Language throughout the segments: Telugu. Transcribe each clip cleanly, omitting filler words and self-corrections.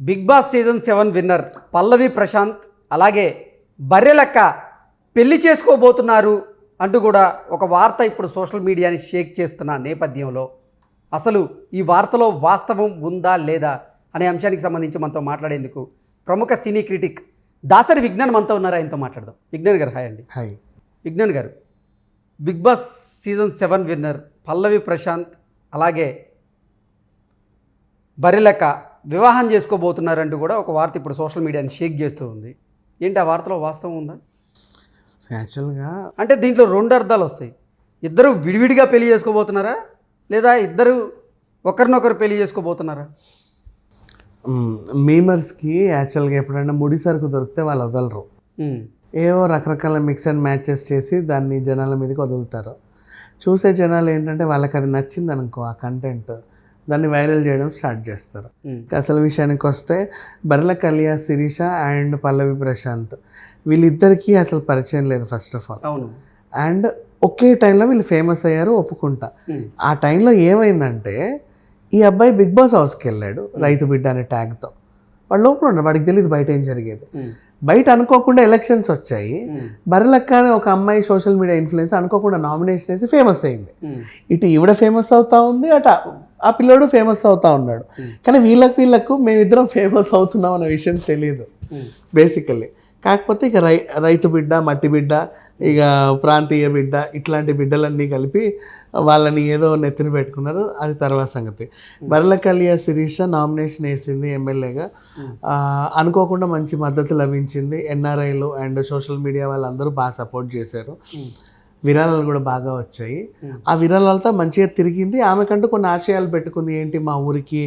బిగ్ బాస్ సీజన్ 7 విన్నర్ పల్లవి ప్రశాంత్ అలాగే బర్రెలక్క పెళ్లి చేసుకోబోతున్నారు అంటూ కూడా ఒక వార్త ఇప్పుడు సోషల్ మీడియాని షేక్ చేస్తున్న నేపథ్యంలో అసలు ఈ వార్తలో వాస్తవం ఉందా లేదా అనే అంశానికి సంబంధించి మనతో మాట్లాడేందుకు ప్రముఖ సినీ క్రిటిక్ దాసరి విజ్ఞాన్ మనతో ఉన్నారు. ఆయనతో మాట్లాడదాం. విజ్ఞాన్ గారు హాయ్ అండి. హాయ్ విజ్ఞాన్ గారు, బిగ్ బాస్ సీజన్ 7 విన్నర్ పల్లవి ప్రశాంత్ అలాగే బర్రెలక్క వివాహం చేసుకోబోతున్నారంటూ కూడా ఒక వార్త ఇప్పుడు సోషల్ మీడియాని షేక్ చేస్తూ ఉంది. ఏంటి ఆ వార్తలో వాస్తవం ఉందా? యాక్చువల్గా అంటే దీంట్లో రెండు అర్థాలు వస్తాయి. ఇద్దరు విడివిడిగా పెళ్లి చేసుకోబోతున్నారా లేదా ఇద్దరు ఒకరినొకరు పెళ్లి చేసుకోబోతున్నారా? మీమర్స్కి యాక్చువల్గా ఎప్పుడైనా ముడి సరుకు దొరికితే వాళ్ళు వదలరు. ఏవో రకరకాల మిక్స్ అండ్ మ్యాచెస్ చేసి దాన్ని జనాల మీదకి వదులుతారు. చూసే జనాలు ఏంటంటే వాళ్ళకి అది నచ్చింది అనుకో ఆ కంటెంట్, దాన్ని వైరల్ చేయడం స్టార్ట్ చేస్తారు. అసలు విషయానికి వస్తే బర్రెలక్క అలియాస్ శిరీష అండ్ పల్లవి ప్రశాంత్ వీళ్ళిద్దరికీ అసలు పరిచయం లేదు ఫస్ట్ ఆఫ్ ఆల్. అవును. అండ్ ఒకే టైంలో వీళ్ళు ఫేమస్ అయ్యారు, ఒప్పుకుంటా. ఆ టైంలో ఏమైందంటే ఈ అబ్బాయి బిగ్ బాస్ హౌస్కి వెళ్ళాడు రైతు బిడ్డ అనే ట్యాగ్తో. వాడు లోపల ఉన్నాడు, వాడికి తెలియదు బయట ఏం జరిగేది. బయట అనుకోకుండా ఎలక్షన్స్ వచ్చాయి. బర్రెలక్క అనే ఒక అమ్మాయి సోషల్ మీడియా ఇన్ఫ్లుయెన్స్ అనుకోకుండా నామినేషన్ వేసి ఫేమస్ అయింది. ఇటు ఈవిడ ఫేమస్ అవుతా ఉంది, అటు ఆ పిల్లోడు ఫేమస్ అవుతా ఉన్నాడు. కానీ వీళ్ళకు మేమిద్దరం ఫేమస్ అవుతున్నాం అనే విషయం తెలియదు బేసికల్లీ. కాకపోతే ఇక రైతు బిడ్డ, మట్టి బిడ్డ, ఇక ప్రాంతీయ బిడ్డ, ఇట్లాంటి బిడ్డలన్నీ కలిపి వాళ్ళని ఏదో నెత్తిన పెట్టుకున్నారు. అది తర్వాత సంగతి. బర్రెలక్క అలియాస్ శిరీష నామినేషన్ వేసింది ఎమ్మెల్యేగా. అనుకోకుండా మంచి మద్దతు లభించింది. ఎన్ఆర్ఐలు అండ్ సోషల్ మీడియా వాళ్ళందరూ బాగా సపోర్ట్ చేశారు. విరాళాలు కూడా బాగా వచ్చాయి. ఆ విరాళాలతో మంచిగా తిరిగింది. ఆమెకంటూ కొన్ని ఆశయాలు పెట్టుకుంది. ఏంటి, మా ఊరికి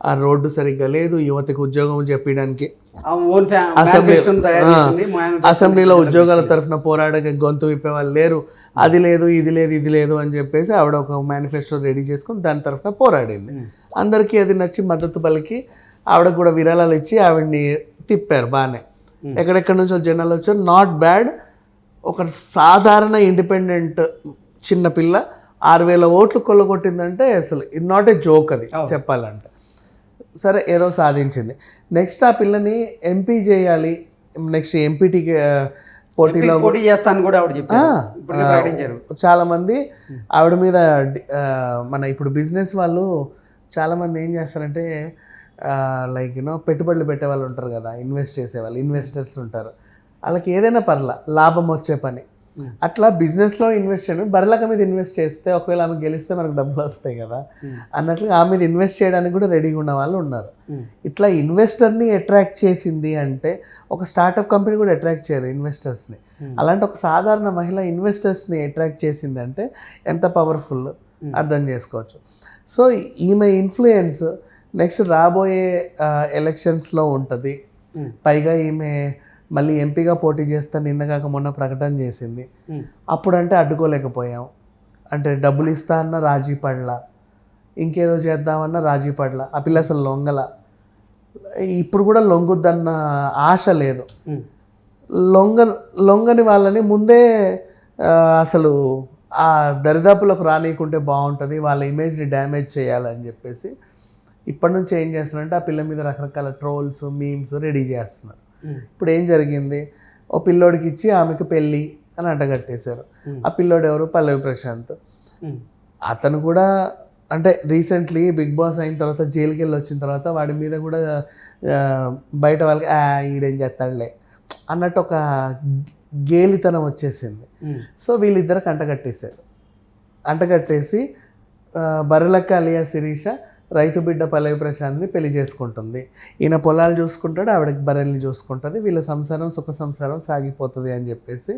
ఆ రోడ్డు సరిగ్గా లేదు, యువతకు ఉద్యోగం చెప్పడానికి అసెంబ్లీలో ఉద్యోగాల తరఫున పోరాడే గొంతు విప్పేవాళ్ళు లేరు, అది లేదు ఇది లేదు అని చెప్పేసి ఆవిడ ఒక మేనిఫెస్టో రెడీ చేసుకుని దాని తరఫున పోరాడింది. అందరికీ అది నచ్చి మద్దతు పలికి ఆవిడకు కూడా విరాళాలు ఇచ్చి ఆవిడ్ని తిప్పారు బాగానే. ఎక్కడెక్కడి నుంచో జనాలు వచ్చారు. Not bad. ఒక సాధారణ ఇండిపెండెంట్ చిన్నపిల్ల 6,000 ఓట్లు కొల్లగొట్టిందంటే అసలు ఇది నాట్ ఏ జోక్. అది చెప్పాలంటే సరే ఏదో సాధించింది. నెక్స్ట్ ఆ పిల్లని ఎంపీ చేయాలి, నెక్స్ట్ ఎంపీటీకి పోటీ చేస్తాను కూడా ఆవిడ చెప్పారు. చాలామంది ఆవిడ మీద మన ఇప్పుడు బిజినెస్ వాళ్ళు చాలామంది ఏం చేస్తారంటే లైక్ పెట్టుబడులు పెట్టే వాళ్ళు ఉంటారు కదా, ఇన్వెస్ట్ చేసేవాళ్ళు, ఇన్వెస్టర్స్ ఉంటారు. వాళ్ళకి ఏదైనా పర్లా లాభం వచ్చే పని. అట్లా బిజినెస్లో ఇన్వెస్ట్ చేయడం, బర్రెలక్క మీద ఇన్వెస్ట్ చేస్తే ఒకవేళ ఆమె గెలిస్తే మనకు డబ్బులు వస్తాయి కదా అన్నట్లుగా ఆమె మీద ఇన్వెస్ట్ చేయడానికి కూడా రెడీగా ఉన్న వాళ్ళు ఉన్నారు. ఇట్లా ఇన్వెస్టర్ని అట్రాక్ట్ చేసింది అంటే ఒక స్టార్టప్ కంపెనీ కూడా అట్రాక్ట్ చేయరు ఇన్వెస్టర్స్ని. అలాంటి ఒక సాధారణ మహిళ ఇన్వెస్టర్స్ని అట్రాక్ట్ చేసింది అంటే ఎంత పవర్ఫుల్ అర్థం చేసుకోవచ్చు. సో ఈమె ఇన్ఫ్లుయెన్స్ నెక్స్ట్ రాబోయే ఎలక్షన్స్లో ఉంటుంది. పైగా ఈమె మళ్ళీ ఎంపీగా పోటీ చేస్తా నిన్నగాక మొన్న ప్రకటన చేసింది. అప్పుడంటే అడ్డుకోలేకపోయాం. అంటే డబ్బులు ఇస్తా అన్న రాజీ పడలా, ఇంకేదో చేద్దామన్నా రాజీ పడలా. ఆ పిల్ల అసలు లొంగల. ఇప్పుడు కూడా లొంగుద్దన్న ఆశ లేదు. లొంగని వాళ్ళని ముందే అసలు ఆ దరిదాపులకు రానియకుంటే బాగుంటుంది, వాళ్ళ ఇమేజ్ని డ్యామేజ్ చేయాలని చెప్పేసి ఇప్పటి నుంచి ఏం చేస్తున్నారంటే ఆ పిల్ల మీద రకరకాల ట్రోల్స్, మీమ్స్ రెడీ చేస్తున్నారు. ఇప్పుడు ఏం జరిగింది, ఓ పిల్లోడికి ఇచ్చి ఆమెకు పెళ్ళి అని అంటగట్టేశారు. ఆ పిల్లోడు ఎవరు, పల్లవి ప్రశాంత్. అతను కూడా అంటే రీసెంట్లీ బిగ్ బాస్ అయిన తర్వాత జైలుకి వెళ్ళి వచ్చిన తర్వాత వాడి మీద కూడా బయట వాళ్ళకి ఈడేం చేస్తాడులే అన్నట్టు ఒక గేలితనం వచ్చేసింది. సో వీళ్ళిద్దరికి అంటగట్టేసి బర్రెలక్క అలియాస్ శిరీష రైతు బిడ్డ పల్లవి ప్రశాంత్ని పెళ్లి చేసుకుంటుంది. ఈయన పొలాలు చూసుకుంటాడు, ఆవిడకి బర్రెల్ని చూసుకుంటుంది, వీళ్ళ సంసారం సుఖ సంసారం సాగిపోతుంది అని చెప్పేసి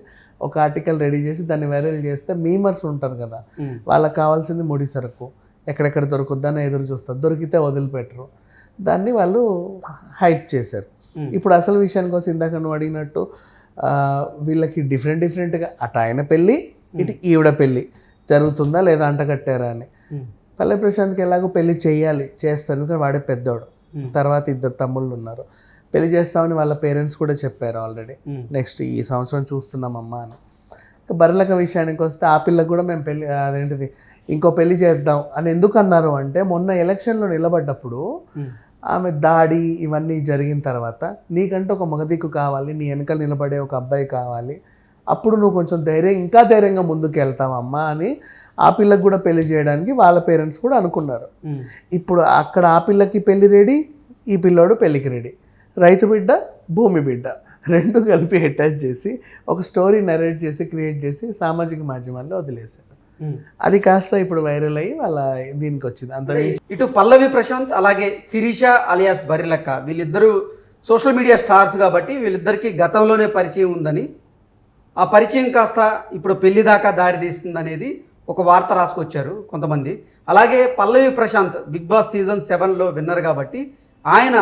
ఒక ఆర్టికల్ రెడీ చేసి దాన్ని వైరల్ చేస్తే మీమర్స్ ఉంటారు కదా, వాళ్ళకి కావాల్సింది ముడి సరుకు, ఎక్కడెక్కడ దొరుకుద్దని ఎదురు చూస్తారు, దొరికితే వదిలిపెట్టరు. దాన్ని వాళ్ళు హైప్ చేశారు. ఇప్పుడు అసలు విషయానికి వస్తే ఇందాక నువ్వు అడిగినట్టు వీళ్ళకి డిఫరెంట్గా అటు ఆయన పెళ్ళి ఇటు ఈవిడ పెళ్ళి జరుగుతుందా లేదా అంటగట్టారా అని. పల్లవి ప్రశాంత్కి ఎలాగో పెళ్లి చేస్తాను కానీ వాడే పెద్దోడు. తర్వాత 2 తమ్ముళ్ళు ఉన్నారు. పెళ్లి చేస్తామని వాళ్ళ పేరెంట్స్ కూడా చెప్పారు ఆల్రెడీ. నెక్స్ట్ ఈ సంవత్సరం చూస్తున్నామమ్మా అని. బర్రెలక్క విషయానికి వస్తే ఆ పిల్లకి కూడా మేము ఇంకో పెళ్లి చేద్దాం అని ఎందుకు అన్నారు అంటే మొన్న ఎలక్షన్లో నిలబడ్డప్పుడు ఆమె దాడి ఇవన్నీ జరిగిన తర్వాత నీకంటే ఒక మగదిక్కు కావాలి, నీ వెనకాల నిలబడే ఒక అబ్బాయి కావాలి, అప్పుడు నువ్వు కొంచెం ఇంకా ధైర్యంగా ముందుకు వెళ్తావమ్మా అని ఆ పిల్లకి కూడా పెళ్లి చేయడానికి వాళ్ళ పేరెంట్స్ కూడా అనుకున్నారు. ఇప్పుడు అక్కడ ఆ పిల్లకి పెళ్లి రెడీ, ఈ పిల్లోడు పెళ్ళికి రెడీ. రైతు బిడ్డ, భూమి బిడ్డ రెండు కలిపి అటాచ్ చేసి ఒక స్టోరీ నరేట్ చేసి క్రియేట్ చేసి సామాజిక మాధ్యమాల్లో వదిలేశారు. అది కాస్త ఇప్పుడు వైరల్ అయ్యి వాళ్ళ దీనికి వచ్చింది. అంత ఇటు పల్లవి ప్రశాంత్ అలాగే శిరీష అలియాస్ బర్రెలక్క వీళ్ళిద్దరూ సోషల్ మీడియా స్టార్స్ కాబట్టి వీళ్ళిద్దరికీ గతంలోనే పరిచయం ఉందని, ఆ పరిచయం కాస్త ఇప్పుడు పెళ్లి దాకా దారి తీస్తుంది అనేది ఒక వార్త రాసుకొచ్చారు కొంతమంది. అలాగే Pallavi Prashanth Bigg Boss season 7లో విన్నర్ కాబట్టి ఆయన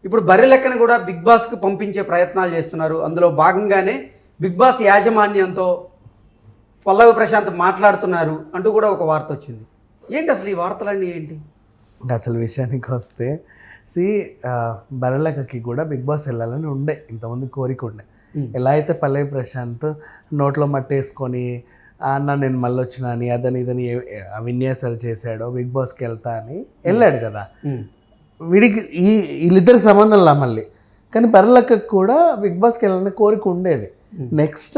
ఇప్పుడు బర్రెలెక్కను కూడా బిగ్ బాస్కి పంపించే ప్రయత్నాలు చేస్తున్నారు. అందులో భాగంగానే బిగ్ బాస్ యాజమాన్యంతో పల్లవి ప్రశాంత్ మాట్లాడుతున్నారు అంటూ కూడా ఒక వార్త వచ్చింది. ఏంటి అసలు ఈ వార్తలన్నీ ఏంటి? అసలు విషయానికి వస్తే బర్రెలక్కకి కూడా బిగ్ బాస్ వెళ్ళాలని ఉండే, ఇంతమంది కోరిక ఉండే. ఎలా అయితే పల్లవి ప్రశాంత్ నోట్లో మట్టేసుకొని అన్న నేను మళ్ళీ వచ్చినా అని అదని ఇదని విన్యాసాలు చేశాడో బిగ్ బాస్కి వెళ్తా అని వెళ్ళాడు కదా, వీడికి వీళ్ళిద్దరికి సంబంధం లా మళ్ళీ. కానీ బర్రెలక్కకు కూడా బిగ్ బాస్కి వెళ్ళాలని కోరిక ఉండేది. నెక్స్ట్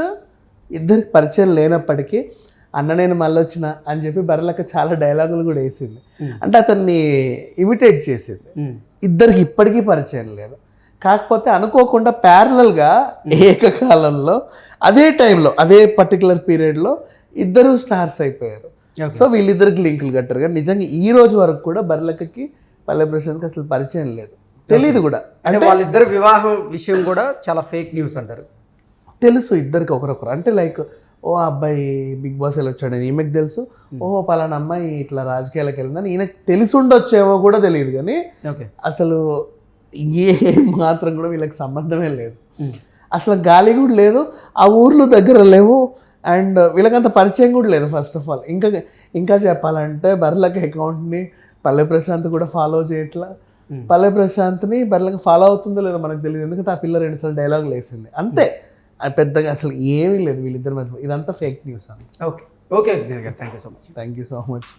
ఇద్దరికి పరిచయం లేనప్పటికీ అన్న నేను మళ్ళీ వచ్చిన అని చెప్పి బర్రెలక్క చాలా డైలాగులు కూడా వేసింది. అంటే అతన్ని ఇమిటేట్ చేసింది. ఇద్దరికి ఇప్పటికీ పరిచయం లేదు. కాకపోతే అనుకోకుండా ప్యారలల్గా ఏకకాలంలో అదే టైంలో అదే పర్టికులర్ పీరియడ్లో ఇద్దరు స్టార్స్ అయిపోయారు. సో వీళ్ళిద్దరికి లింకులు కట్టారు. కానీ నిజంగా ఈ రోజు వరకు కూడా బర్రెలక్కకి పల్లవి ప్రశాంత్కి అసలు పరిచయం లేదు, తెలియదు కూడా. అంటే వాళ్ళిద్దరు వివాహం విషయం కూడా చాలా ఫేక్ న్యూస్ అంటారు. తెలుసు ఇద్దరికి ఒకరొకరు. అంటే లైక్ ఓ అబ్బాయి బిగ్ బాస్ వెళ్ళొచ్చాడని ఈమెకు తెలుసు, ఓహో పలానా అమ్మాయి ఇట్లా రాజకీయాలకు వెళ్ళిందని ఈయనకు తెలిసి ఉండొచ్చేమో కూడా తెలియదు. కానీ అసలు ఏ మాత్రం కూడా వీళ్ళకి సంబంధమే లేదు, అసలు గాలి కూడా లేదు, ఆ ఊర్లో దగ్గర లేవు, అండ్ వీళ్ళకంత పరిచయం కూడా లేదు. ఫస్ట్ ఆఫ్ ఆల్ ఇంకా చెప్పాలంటే బర్రెలక్క అకౌంట్ని పల్లవి ప్రశాంత్ కూడా ఫాలో చేయట్లా. పల్లవి ప్రశాంత్ని బర్రెలక్క ఫాలో అవుతుందో లేదో మనకు తెలియదు, ఎందుకంటే ఆ పిల్ల 2 సార్లు డైలాగులు వేసింది అంతే. పెద్దగా అసలు ఏమీ లేదు వీళ్ళిద్దరి మధ్య. ఇదంతా fake news. Okay thank you so much. Thank you so much.